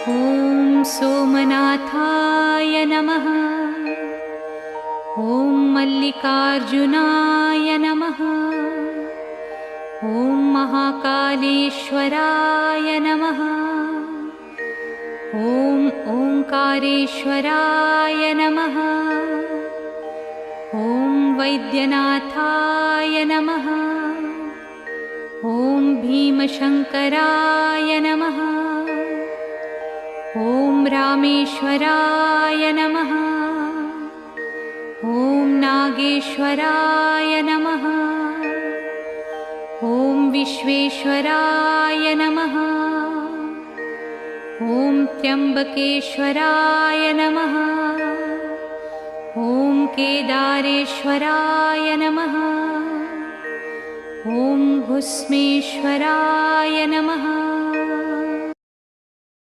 ॐ सोमनाथाय नमः। ॐ मल्लिकार्जुनाय नमः। ॐ महाकालेश्वराय नमः। ॐ ओंकारेश्वराय नमः। ॐ वैद्यनाथाय नमः। ॐ भीमशंकराय नमः। ॐ रामेश्वराय नमः। ॐ नागेश्वराय नमः। ॐ विश्वेश्वराय नमः। ॐ त्र्यंबकेश्वराय नमः। ॐ केदारेश्वराय नमः। ॐ भुस्मेश्वराय नमः।